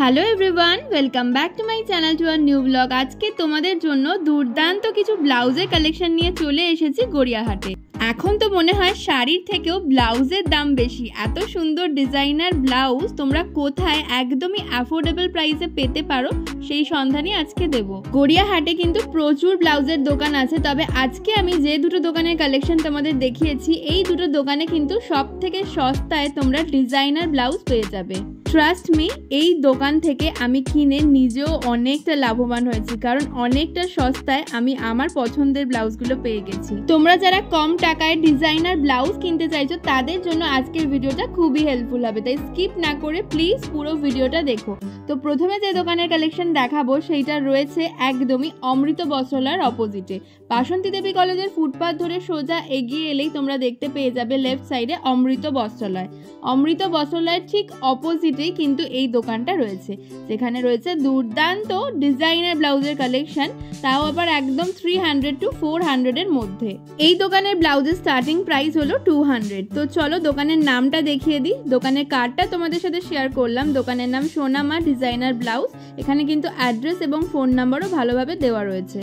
Hello everyone, welcome back to my channel to our new blog. আজকে তোমাদের জন্য দুর্দান্ত কিছু ব্লাউজের কালেকশন নিয়ে চলে এসেছি গড়িয়াহাটে। এখন তো মনে হয় শাড়ির থেকেও ব্লাউজের দাম বেশি। এত সুন্দর ডিজাইনার ব্লাউজ তোমরা কোথায় একদমই অ্যাফোর্ডেবল প্রাইসে পেতে পারো সেই সন্ধানই আজকে দেব। গড়িয়াহাটে কিন্তু প্রচুর ব্লাউজের দোকান আছে, তবে আজকে আমি যে দুটো দোকানের কালেকশন তোমাদের দেখিয়েছি এই দুটো দোকানে কিন্তু সব থেকে সস্তায় তোমরা ডিজাইনার ব্লাউজ পেয়ে যাবে। ট্রাস্ট মি, এই দোকান থেকে আমি কিনে নিজেও অনেকটা লাভবান হয়েছি, কারণ অনেকটা সস্তায় আমি আমার পছন্দের ব্লাউজগুলো পেয়ে গেছি। তোমরা যারা কম টাকায় ডিজাইনার ব্লাউজ কিনতে চাইছো তাদের জন্য আজকের ভিডিওটা খুবই হেল্পফুল হবে, তাই স্কিপ না করে প্লিজ পুরো ভিডিওটা দেখো। তো প্রথমে যে দোকানের কালেকশন দেখাবো সেইটা রয়েছে একদমই অমৃত বস্ত্রালয়ের অপোজিটে। বাসন্তী দেবী কলেজের ফুটপাথ ধরে সোজা এগিয়ে এলেই তোমরা দেখতে পেয়ে যাবে লেফট সাইডে অমৃত বস্ত্রালয়। অমৃত বস্ত্রালয়ের ঠিক অপোজিটেই কিন্তু এই দোকানটা রয়েছে, যেখানে রয়েছে দুর্দান্ত ডিজাইনার ব্লাউজের কালেকশন, তাও আবার একদম 300 to 400 এর মধ্যে। এই দোকানের ব্লাউজের স্টার্টিং প্রাইস হলো 200। তো চলো দোকানের নামটা দেখিয়ে দিই। দোকানের কার্ডটা তোমাদের সাথে শেয়ার করলাম। দোকানের নাম সোনামা ডিজাইনার ব্লাউজ। এখানে কিন্তু অ্যাড্রেস এবং ফোন নাম্বারও ভালোভাবে দেওয়া রয়েছে।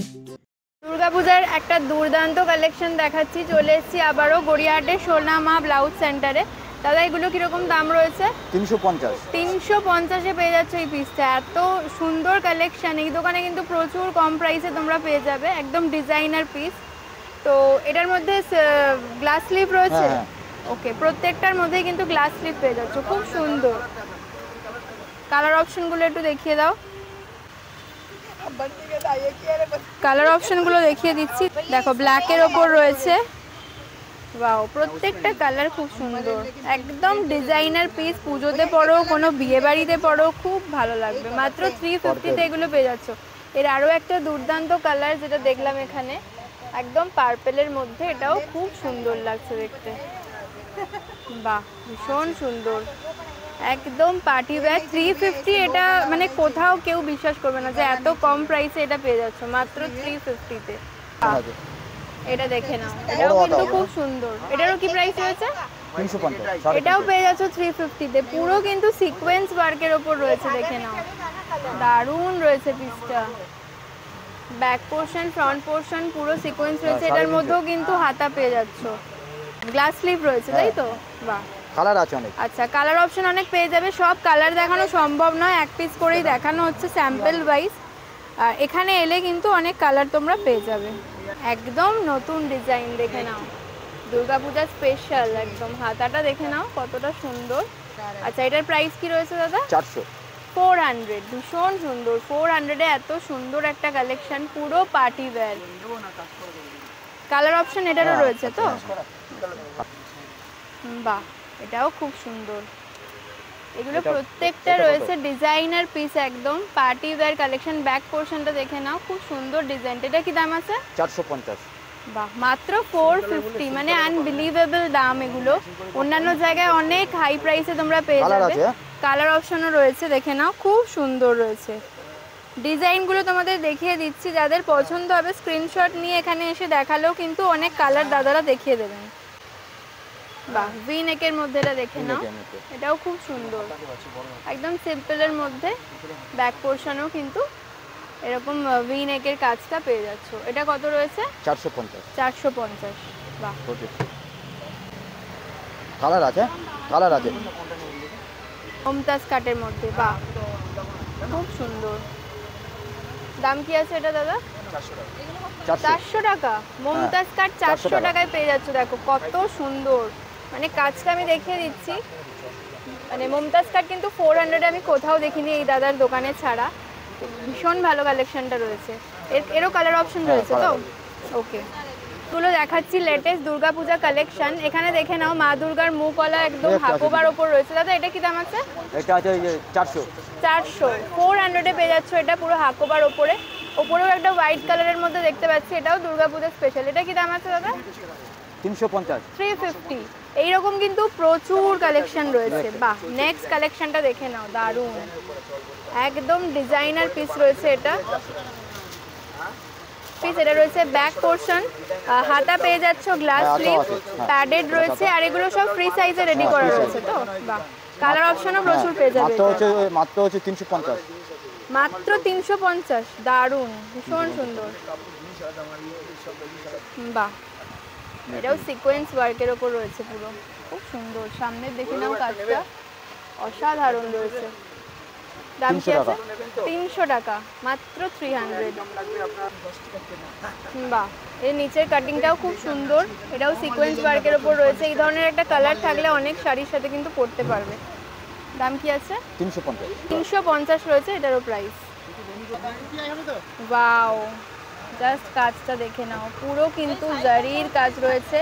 দুর্গাপূজার একটা দুর্দান্ত কালেকশন দেখাচ্ছি। চলে এসেছি আবারও গড়িয়াহাটে সোনামা ব্লাউজ সেন্টারে। দাদা, এগুলো কিরকম দাম রয়েছে? 350 পেয়ে যাচ্ছে এই পিসটা। এত সুন্দর কালেকশন এই দোকানে কিন্তু প্রচুর কম প্রাইসে তোমরা পেয়ে যাবে, একদম ডিজাইনার পিস। তো এটার মধ্যে গ্লাস স্লিপ রয়েছে। ওকে, প্রত্যেকটার মধ্যেই কিন্তু গ্লাস স্লিপ পেয়ে যাচ্ছে, খুব সুন্দর। কালার অপশনগুলো একটু দেখিয়ে দাও। কালার অপশনগুলো দেখিয়ে দিচ্ছি। দেখো, ব্ল্যাকের ওপর রয়েছে। ওয়াও, প্রত্যেকটা কালার খুব সুন্দর, একদম ডিজাইনার পিস। পুজোতে পড়ো, কোনো বিয়ে বাড়িতে পড়ো, খুব ভালো লাগবে। মাত্র 350-তে এগুলো পেয়ে যাচ্ছ। এর আরও একটা দুর্দান্ত কালার যেটা দেখলাম এখানে, একদম পার্পেলের মধ্যে, এটাও খুব সুন্দর লাগছে দেখতে। বাহ, ভীষণ সুন্দর, একদম পার্টি ওয়্যার। 350, এটা মানে কোথাও কেউ বিশ্বাস করবে না যে এত কম প্রাইসে এটা পেয়ে যাচ্ছ, মাত্র 350-তে। এটা দেখে নাও, এটাও কিন্তু খুব সুন্দর। এটারও কি প্রাইস রয়েছে? 350। এটাও পেয়ে যাচ্ছ 350-তে। পুরো কিন্তু সিকোয়েন্স ওয়ার্কের ওপর রয়েছে, দেখে নাও, দারুণ রয়েছে পিসটা। ব্যাক পোর্শন, ফ্রন্ট পোর্শন পুরো সিকোয়েন্স রয়েছে। এটার মধ্যেও কিন্তু হাতা পেয়ে যাচ্ছ, গ্লাস স্লিভ রয়েছে, তাই তো? বাহ, কালার আছে অনেক। আচ্ছা, কালার অপশন অনেক পেয়ে যাবে। সব কালার দেখানো সম্ভব নয়, এক পিস করেই দেখানো হচ্ছে স্যাম্পল ওয়াইজ। আর এখানে এলে কিন্তু অনেক কালার তোমরা পেয়ে যাবে। একদম নতুন ডিজাইন, দেখে নাও, দুর্গাপূজা স্পেশাল। একদম হাতাটা দেখে নাও কতটা সুন্দর। আচ্ছা, এটার প্রাইস কি রয়েছে দাদা? 400। ভীষণ সুন্দর। 400-এ এত সুন্দর একটা কালেকশন, পুরো পার্টি ওয়্যার। কালার অপশন এটারও রয়েছে তো? বাহ, এটাও খুব সুন্দর। এগুলো প্রত্যেকটা রয়েছে ডিজাইনার পিস, একদম পার্টি ওয়্যার কালেকশন। ব্যাক পোর্শনটা দেখে নাও, খুব সুন্দর ডিজাইন। এটা কি দাম আছে? 450। বাহ, মাত্র 450, মানে আনবিলিভেবল দাম এগুলো। অন্যান্য জায়গায় অনেক হাই প্রাইসে তোমরা পেয়ে যাবে। কালার অপশনও রয়েছে, দেখে নাও, খুব সুন্দর রয়েছে। ডিজাইনগুলো তোমাদের দেখিয়ে দিচ্ছি, যাদের পছন্দ হবে স্ক্রিনশট নিয়ে এখানে এসে দেখালেও কিন্তু অনেক কালার দাদারা দেখিয়ে দেবেন। বাহ, ভি নেকের মধ্যে এটা দেখে নাও, এটাও খুব সুন্দর, একদম সিম্পলের মধ্যে। ব্যাক পোর্শনও কিন্তু এরকম ভি নেকের কাজটা পেয়ে যাচ্ছ। এটা কত রয়েছে? 450। বাহ, কালার আছে, কালার আছে। মমতাজ কাটের মধ্যে, বাহ, খুব সুন্দর। দাম কি আছে এটা দাদা? 400 টাকা। মমতাজ কাট 400 টাকায় পেয়ে যাচ্ছ। দেখো কত সুন্দর, মানে কাজটা আমি দেখিয়ে দিচ্ছি। মানে মমতাজ কাট কিন্তু 400-এ আমি কোথাও দেখিনি এই দাদার দোকানে ছাড়া। ভীষণ ভালো কালেকশনটা রয়েছে। এরও কালার অপশন রয়েছে তো? ওকে, এগুলো দেখাচ্ছি লেটেস্ট দুর্গাপূজা কালেকশন। এখানে দেখে নাও, মা দুর্গার মুখওয়ালা একদম হাকোবার ওপর রয়েছে। দাদা, এটা কি দাম আছে? এটা আছে 400। 400-এ পেয়ে যাচ্ছ এটা, পুরো হাকোবার ওপরে। ওপরেও একটা হোয়াইট কালারের মধ্যে দেখতে পাচ্ছি, এটাও দুর্গাপূজা স্পেশাল। এটা কি দাম আছে দাদা? 350। এইরকম কিন্তু প্রচুর কালেকশন রয়েছে। বাহ, নেক্সট কালেকশনটা দেখে নাও, দারুণ, একদম ডিজাইনার পিস রয়েছে এটা। পিস এটা রয়েছে ব্যাক পোর্শন, হাতা পেয়ে যাচ্ছ গ্লাস স্লিভ, প্যাডেড রয়েছে। আর এগুলো সব ফ্রি সাইজে রেডি করা রয়েছে তো? বাহ, কালার অপশনও প্রচুর পেয়ে যাবে। মাত্র হচ্ছে 350। মাত্র 350, দারুণ, ভীষণ সুন্দর। বাহ, এটাও সিকোয়েন্স ওয়ার্কের ওপর রয়েছে, পুরো খুব সুন্দর। সামনে দেখে নাও কাজটা, অসাধারণ রয়েছে। দাম কি আছে? 300 টাকা, মাত্র 300। বাহ, এর নিচের কাটিংটাও খুব সুন্দর, এটাও সিকোয়েন্স ওয়ার্কের ওপর রয়েছে। এই ধরনের একটা কালার থাকলে অনেক শাড়ির সাথে কিন্তু পরতে পারবে। দাম কি আছে? 350 রয়েছে এটারও প্রাইস। ওয়াও, জাস্ট কাজটা দেখে নাও, পুরো কিন্তু জারির কাজ রয়েছে,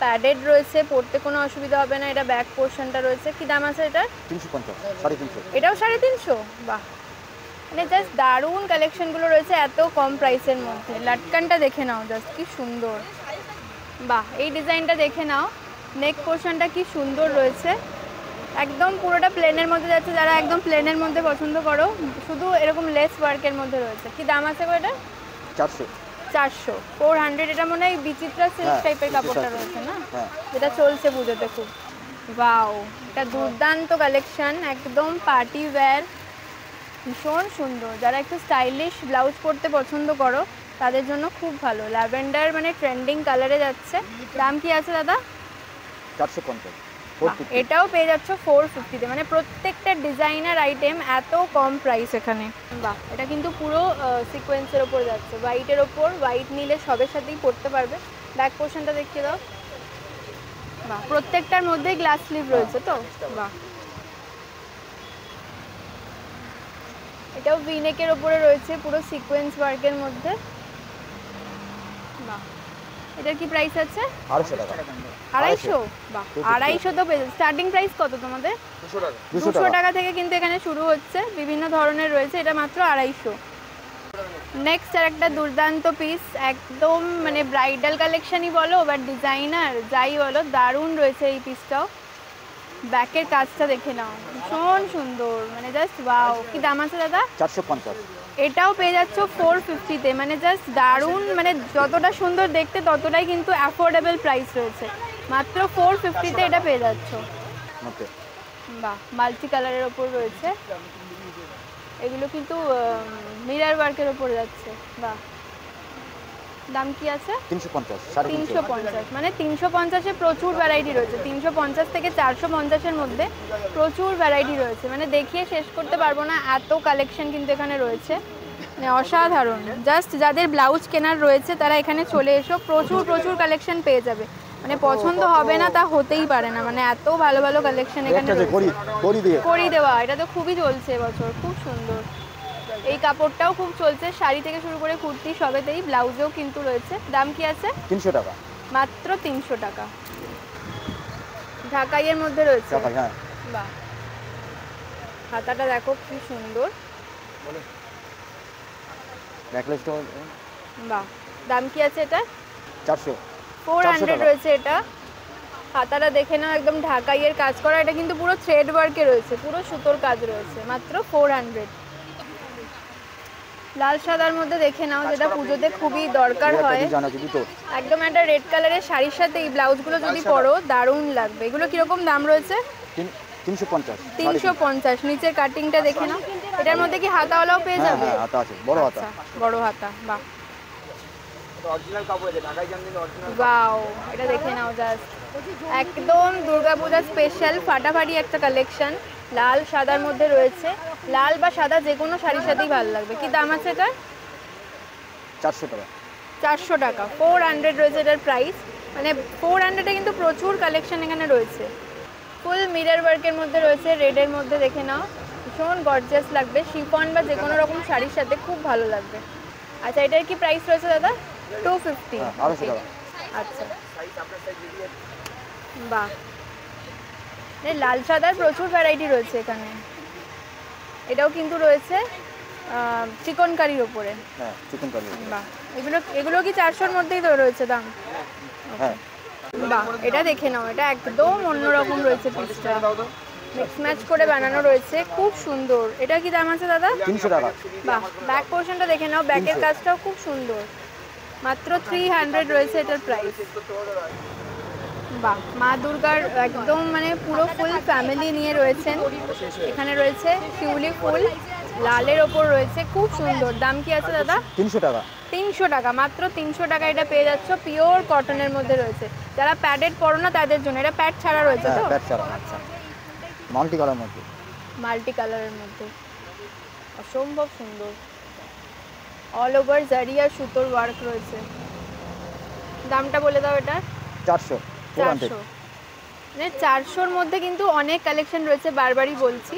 প্যাডেড রয়েছে, পরতে কোনো অসুবিধা হবে না। এটা ব্যাক পোর্শনটা রয়েছে। কি দাম আছে এটা? 350, 350। এটাও 350। বাহ, মানে জাস্ট দারুণ কালেকশনগুলো রয়েছে এত কম প্রাইসের মধ্যে। লাটকানটা দেখে নাও, জাস্ট কি সুন্দর। বাহ, এই ডিজাইনটা দেখে নাও, নেক পোর্শনটা কি সুন্দর রয়েছে, একদম পুরোটা প্লেনের মধ্যে যাচ্ছে। যারা একদম প্লেনের মধ্যে পছন্দ করো, শুধু এরকম লেস ওয়ার্কের মধ্যে রয়েছে। কি দাম আছে গো এটা? 400। 400। এটা মনে হয় বিচিত্রা সিল্ক টাইপের কাপড়টা রয়েছে না, যেটা চলছে পুজোতে খুব। ওয়াও, এটা দুর্দান্ত কালেকশন, একদম পার্টি ওয়্যার, ভীষণ সুন্দর। যারা একটু স্টাইলিশ ব্লাউজ পরতে পছন্দ করো তাদের জন্য খুব ভালো। ল্যাভেন্ডার মানে ট্রেন্ডিং কালারে যাচ্ছে। দাম কি আছে দাদা? 450। এটাও পেয়ে যাচ্ছ 450-তে, মানে প্রত্যেকটা ডিজাইনার আইটেম এত কম প্রাইস এখানে। বাহ, এটা কিন্তু পুরো সিকোয়েন্সের ওপর যাচ্ছে, হোয়াইটের ওপর। হোয়াইট নিলে সবের সাথেই পরতে পারবে। ব্যাক পোর্শনটা দেখিয়ে দাও। বাহ, প্রত্যেকটার মধ্যে গ্লাস স্লিভ রয়েছে তো। বাহ, এটাও ভিনেকের ওপরে রয়েছে, পুরো সিকোয়েন্স ওয়ার্কের মধ্যে। বাহ, এটার কি প্রাইস আছে? 250 টাকা। 250? বাহ, 250 তো স্টার্টিং প্রাইস কত তোমাদের? 200 টাকা থেকে কিন্তু এখানে শুরু হচ্ছে, বিভিন্ন ধরনের রয়েছে। এটা মাত্র 250। নেক্সট আর একটা দুর্দান্ত পিস, একদম মানে ব্রাইডাল কালেকশনই বলো বা ডিজাইনার যাই বলো, দারুণ রয়েছে এই পিসটাও। ব্যাকের কাজটা দেখে নাও, ভীষণ সুন্দর, মানে জাস্ট ওয়াও। কি দাম আছে দাদা? 450। এটাও পেয়ে যাচ্ছ 450-তে, মানে জাস্ট দারুণ। মানে যতটা সুন্দর দেখতে ততটাই কিন্তু অ্যাফোর্ডেবল প্রাইস রয়েছে। মাত্র 450-তে এটা পেয়ে যাচ্ছ। বাহ, মাল্টি কালারের ওপর রয়েছে, এগুলো কিন্তু মিরর ওয়ার্কের ওপর যাচ্ছে। বাহ, দাম কি আছে? 350। 350, মানে 350-এ প্রচুর ভ্যারাইটি রয়েছে। 350 থেকে 450-এর মধ্যে প্রচুর ভ্যারাইটি রয়েছে, মানে দেখিয়ে শেষ করতে পারবো না, এত কালেকশন কিন্তু এখানে রয়েছে, মানে অসাধারণ। জাস্ট যাদের ব্লাউজ কেনার রয়েছে তারা এখানে চলে এসো, প্রচুর প্রচুর কালেকশন পেয়ে যাবে, মানে পছন্দ হবে না তা হতেই পারে না, মানে এত ভালো ভালো কালেকশন এখানে করি দেওয়া। এটা তো খুবই চলছে এবছর, খুব সুন্দর। এই কাপড়টাও খুব চলছে, শাড়ি থেকে শুরু করে কুর্তি সবেতেই, ব্লাউজেও কিন্তু রয়েছে। দাম কি আছে? 300 টাকা, মাত্র 300 টাকা। ঢাকাইয়ের মধ্যে রয়েছে। বাহ, হাতাটা দেখো কি সুন্দর। বাহ, দাম কি আছে এটা? 400 রয়েছে এটা। হাতাটা দেখে নাও, একদম ঢাকাইয়ের কাজ করা, এটা কিন্তু পুরো থ্রেড ওয়ার্কে রয়েছে, পুরো সুতোর কাজ রয়েছে। মাত্র 400। লাল সাদার মধ্যে দেখে নাও, যেটা পুজোতে খুবই দরকার হয়। একদম একটা রেড কালারের শাড়ির সাথে এই ব্লাউজগুলো যদি পরো দারুণ লাগবে। এগুলো কিরকম দাম রয়েছে? 350। নিচের কাটিংটা দেখে নাও, এটার মধ্যে কি হাতাওয়ালাও পেয়ে যাবে? বড় হাতা। বড় হাতা, বাহ। ওয়াও, এটা দেখে নাও, জাস্ট একদম দুর্গাপূজা স্পেশাল ফাটাফাটি একটা কালেকশন। লাল সাদার মধ্যে রয়েছে, লাল বা সাদা যে কোনো শাড়ির সাথেই ভালো লাগবে। কি দাম আছে এটা? 400 টাকা। 400 টাকা, 400 রয়েছে এটার প্রাইস। মানে 400-এ কিন্তু প্রচুর কালেকশন এখানে রয়েছে। ফুল মিরর ওয়ার্কের মধ্যে রয়েছে, রেডের মধ্যে দেখে নাও, ভীষণ গর্জিয়াস লাগবে। শিফন বা যে কোনো রকম শাড়ির সাথে খুব ভালো লাগবে। আচ্ছা, এটার কি প্রাইস রয়েছে দাদা? 250। আচ্ছা, বাহ, লাল সাদার প্রচুর ভ্যারাইটি রয়েছে এখানে। এটাও কিন্তু রয়েছে চিকনকারির ওপরে। বাহ, এগুলো কি 400-র মধ্যেই তো রয়েছে দাম? বাহ, এটা দেখে নাও, এটা একদম অন্যরকম রয়েছে পিসটা, মিক্স ম্যাচ করে বানানো রয়েছে, খুব সুন্দর। এটা কি দাম আছে দাদা? 300 টাকা। বাহ, ব্যাক পোর্শনটা দেখে নাও, ব্যাকের কাজটাও খুব সুন্দর। মাত্র 300 রয়েছে এটার প্রাইস। বাহ, মা দুর্গার একদম মানে পুরো ফুল ফ্যামিলি নিয়ে রয়েছেন। এখানে রয়েছে শিউলি ফুল, লালের ওপর রয়েছে, খুব সুন্দর। দাম কি আছে দাদা? 300 টাকা। 300 টাকা, মাত্র 300 টাকা এটা পেয়ে যাচ্ছ। পিওর কটনের মধ্যে রয়েছে। যারা প্যাডেড পরো না তাদের জন্য, এটা প্যাড ছাড়া রয়েছে তো? প্যাড ছাড়া। আচ্ছা, মাল্টি কালার মধ্যে। মাল্টি কালারের মধ্যে অসম্ভব সুন্দর। অল ওভার জারি আর সুতোর ওয়ার্ক রয়েছে। দামটা বলে দাও এটা। 400। 400, মানে 400-র মধ্যে কিন্তু অনেক কালেকশন রয়েছে, বারবারই বলছি।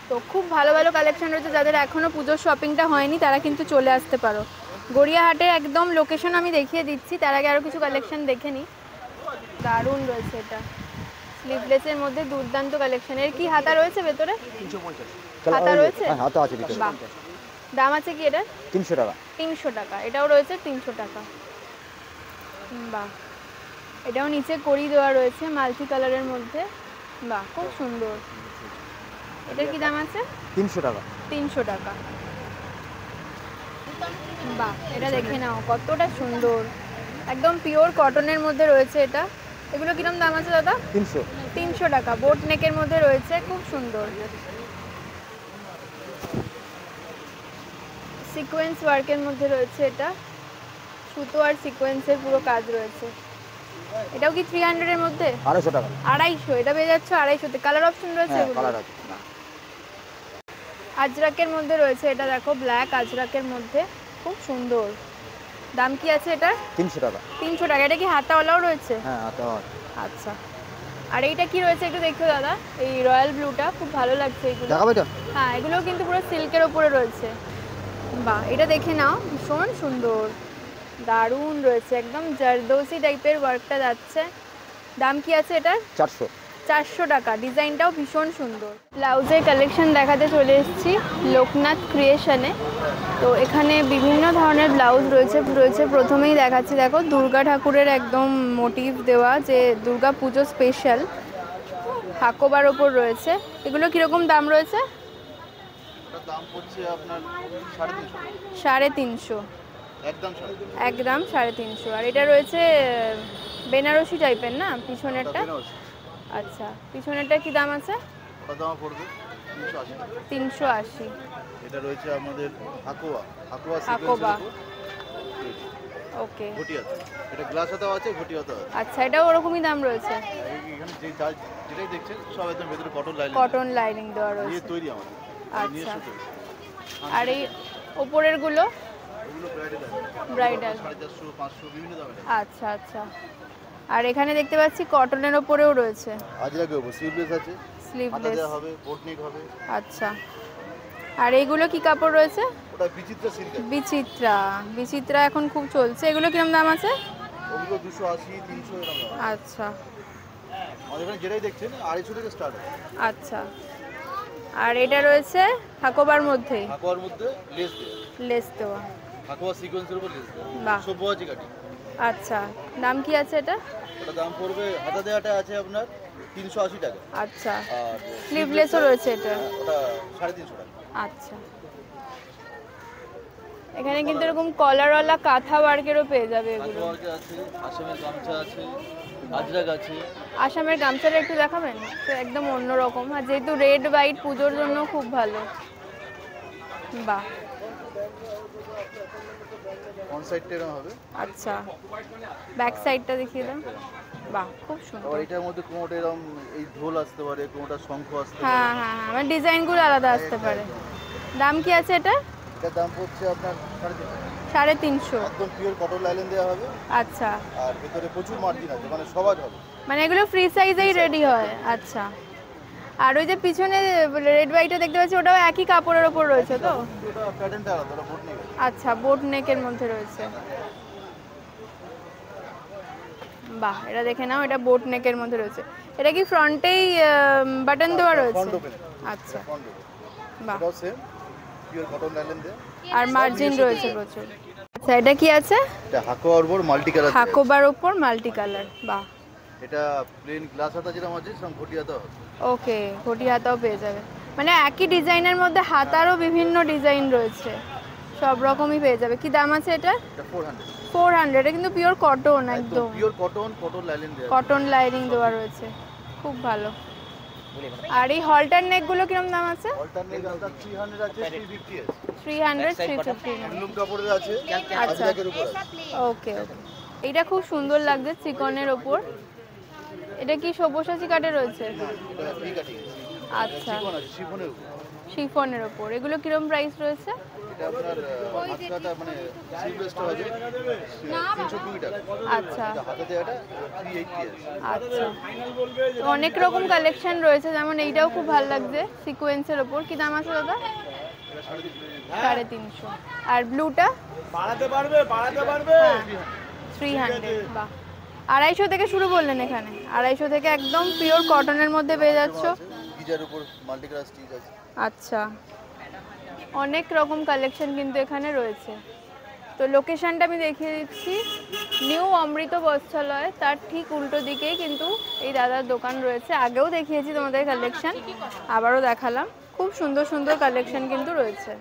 তো খুব ভালো ভালো কালেকশন রয়েছে। যাদের এখনও পুজোর শপিংটা হয়নি তারা কিন্তু চলে আসতে পারো। গড়িয়াহাটের একদম লোকেশন আমি দেখিয়ে দিচ্ছি, তার আগে আরও কিছু কালেকশন দেখে নিই। দারুণ রয়েছে এটা, স্লিভলেসের মধ্যে দুর্দান্ত কালেকশন। এর কি হাতা রয়েছে ভেতরে? 350। হাতা রয়েছে? হ্যাঁ, হাতা আছে ভিতরে। বাহ, দাম আছে কি এটা? 300 টাকা। 300 টাকা, এটাও রয়েছে 300 টাকা। বাহ, এটাও নিচে কড়ি দেওয়া রয়েছে মাল্টি কালারের মধ্যে। বাহ, খুব সুন্দর। এটার কি দাম আছে? 300 টাকা। 300 টাকা। বাহ, এটা দেখে নাও কতটা সুন্দর, একদম পিওর কটনের মধ্যে রয়েছে এটা। এগুলো কিরকম দাম আছে দাদা? 300। 300 টাকা। বোট নেকের মধ্যে রয়েছে, খুব সুন্দর। সিকোয়েন্স ওয়ার্কের মধ্যে রয়েছে এটা, সুতো আর সিকোয়েন্সের পুরো কাজ রয়েছে। এটাও কি 300 এর মধ্যে? 250 টাকা। 250, এটা পেয়ে যাচ্ছে 250-তে। কালার অপশন রয়েছে? হ্যাঁ, কালার আছে। আজরাকের মধ্যে রয়েছে এটা, দেখো ব্ল্যাক আজরাকের মধ্যে, খুব সুন্দর। দাম কি আছে এটা? 300 টাকা। 300 টাকা। এটা কি হাতাওয়ালাও রয়েছে? হ্যাঁ, হাতা আছে। আচ্ছা, আর এইটা কি রয়েছে একটু দেখো দাদা। এই রয়্যাল ব্লুটা খুব ভালো লাগছে। এগুলো দেখাবে তো? হ্যাঁ, এগুলোও কিন্তু পুরো সিল্কের ওপরে রয়েছে। বাহ, এটা দেখে নাও, ভীষণ সুন্দর, দারুণ রয়েছে, একদম জারদৌসি টাইপের ওয়ার্কটা যাচ্ছে। দাম কি আছে এটা? 400। 400 টাকা। ডিজাইনটাও ভীষণ সুন্দর। ব্লাউজের কালেকশন দেখাতে চলে এসেছি লোকনাথ ক্রিয়েশনে। তো এখানে বিভিন্ন ধরনের ব্লাউজ রয়েছে। প্রথমেই দেখাচ্ছি, দেখো দুর্গা ঠাকুরের একদম মোটিভ দেওয়া, যে দুর্গা পুজো স্পেশাল হাকোবার ওপর রয়েছে। এগুলো কীরকম দাম রয়েছে? দাম পড়ছে আপনার 350। 350, একদম 350। আর এটা রয়েছে বেনারসি টাইপের না পিছনেরটা? আচ্ছা, পিছনেরটা কি দাম আছে? ওটা দাম পড়বে 380। 380। এটা রয়েছে আমাদের হাকোয়া হাকোবা। ওকে, ঘটিয়াতে। এটা গ্লাস হাতাও আছে, ঘটিয়াতে আছে। আচ্ছা, এটাও ওরকমই দাম রয়েছে? এখানে যেটাই দেখছেন সব একদম ভেতরে কটন লাইনিং দেওয়া রয়েছে। নিয়ে তৈরি আমাদের। আচ্ছা, আর এই ওপরের গুলো? এগুলো ব্রাইডাল 450, 500 বিভিন্ন দামের। আচ্ছা আচ্ছা। আর এখানে দেখতে পাচ্ছি কটনের ওপরেও রয়েছে। আজরাকে উপর স্লিভলেস আছে, স্লিভলেস হবে, বোট নেক হবে। আচ্ছা, আর এইগুলো কি কাপড় রয়েছে? ওটা বিচিত্রা সিল্ক। বিচিত্রা এখন খুব চলছে। এগুলো কিরকম দাম আছে? ওগুলো 280, 300 এরকম দাম। আচ্ছা, আমাদের এখানে যেটাই দেখছেন 250 থেকে স্টার্ট হয়। আচ্ছা, আর এটা রয়েছে হাকোবার মধ্যে, হাকোয়ার মধ্যে লেস দেওয়া, হাকোয়া সিকোয়েন্সের উপর লেস দেওয়া। বাহ, সবজি কাটি। আচ্ছা, দাম কি আছে এটা? ওটা দাম পড়বে, হাতা দেওয়াটা আছে আপনার 380 টাকা। আচ্ছা, আর স্লিভলেসও রয়েছে এটা? ওটা 350 টাকা। আচ্ছা, এখানে কিন্তু এরকম কলারওয়ালা কাঁথা ওয়ার্কেরও পেয়ে যাবে এগুলো। আছে, আসামের গামছা আছে, আজরাক আছে। আসামের গামছাটা একটু দেখাবেন? তো একদম অন্যরকম, আর যেহেতু রেড হোয়াইট পুজোর জন্য খুব ভালো। বাহ, অন সাইডটা এরকম হবে। আচ্ছা, ব্যাক সাইডটা দেখিয়ে দাও। বাহ, খুব সুন্দর। আর এটার মধ্যে কোনোটা এরকম এই ঢোল আসতে পারে, কোনোটা শঙ্খ আসতে পারে। হ্যাঁ হ্যাঁ হ্যাঁ, মানে ডিজাইনগুলো আলাদা আসতে পারে। দাম কি আছে এটা? এটার দাম পড়ছে আপনার 350। একদম পিওর কটন লাইলেন দেওয়া হবে। আচ্ছা, আর ভিতরে প্রচুর মার্জিন আছে, মানে সবাজ হবে। মানে এগুলো ফ্রি সাইজেই রেডি হয়? আচ্ছা, আর ওই যে পিছনে রেড হোয়াইটটা দেখতে পাচ্ছি, ওটাও একই কাপড়ের ওপর রয়েছে তো? ওটা প্যাটার্নটা আলাদা, ওটা বোট নেক। আচ্ছা, বোট নেকের মধ্যে রয়েছে। বাহ, এটা দেখে নাও, এটা বোট নেকের মধ্যে রয়েছে। এটা কি ফ্রন্টেই বাটন দেওয়া রয়েছে? আচ্ছা, বাহ, এটাও সেম পিওর কটন লাইলেন দেয়া, আর মার্জিন রয়েছে প্রচুর। আচ্ছা, এটা কি আছে? এটা হাকোয়ার উপর মাল্টি কালার। হাকোবার উপর মাল্টি কালার। বাহ, এটা প্লেন গ্লাস হাতা যেরকম আছে সেরকম ঘটি হাতা হবে। ওকে, ঘটি হাতাও পেয়ে যাবে। মানে একই ডিজাইনের মধ্যে হাতারও বিভিন্ন ডিজাইন রয়েছে, সব রকমই পেয়ে যাবে। কি দাম আছে এটা? এটা 400। 400, এটা কিন্তু পিওর কটন, একদম পিওর কটন, কটন লাইনিং দেওয়া। কটন লাইনিং দেওয়া রয়েছে, খুব ভালো। আর এই হলটার নেক গুলো কিরকম দাম আছে? হলটার নেক আপনার 300 আছে, 350 আছে। 300, 350 হ্যান্ডলুম কাপড়ের আছে, আচ্ছা আজরাকের উপর আছে। ওকে ওকে, এটা খুব সুন্দর লাগছে চিকনের ওপর। এটা কি সব্যসাচী কাটে রয়েছে? এটা ফ্রি কাটিং। আচ্ছা, শিফন আছে, শিফনের উপর। শিফনের ওপর। এগুলো কিরকম প্রাইস রয়েছে? এটা আপনার হাতটা মানে সিলভেস্টার আছে 320 টাকা। আচ্ছা এটা হাতে দেওয়াটা 380 আছে। আচ্ছা, তো অনেক রকম কালেকশন রয়েছে, যেমন এইটাও খুব ভালো লাগছে সিকোয়েন্সের ওপর। কি দাম আছে দাদা? 350। আর ব্লুটা বাড়াতে পারবে 300। বাহ, 250 থেকে শুরু বললেন এখানে? 250 থেকে একদম পিওর কটনের মধ্যে পেয়ে যাচ্ছ। গিজার উপর মাল্টি কালার স্টিচ আছে। আচ্ছা, অনেক রকম কালেকশন কিন্তু এখানে রয়েছে। তো লোকেশনটা আমি দেখিয়ে দিচ্ছি, নিউ অমৃত বস্ত্রালয়, তার ঠিক উল্টো দিকেই কিন্তু এই দাদার দোকান রয়েছে। আগেও দেখিয়েছি তোমাদের কালেকশন, আবারও দেখালাম। খুব সুন্দর সুন্দর কালেকশন কিন্তু রয়েছে।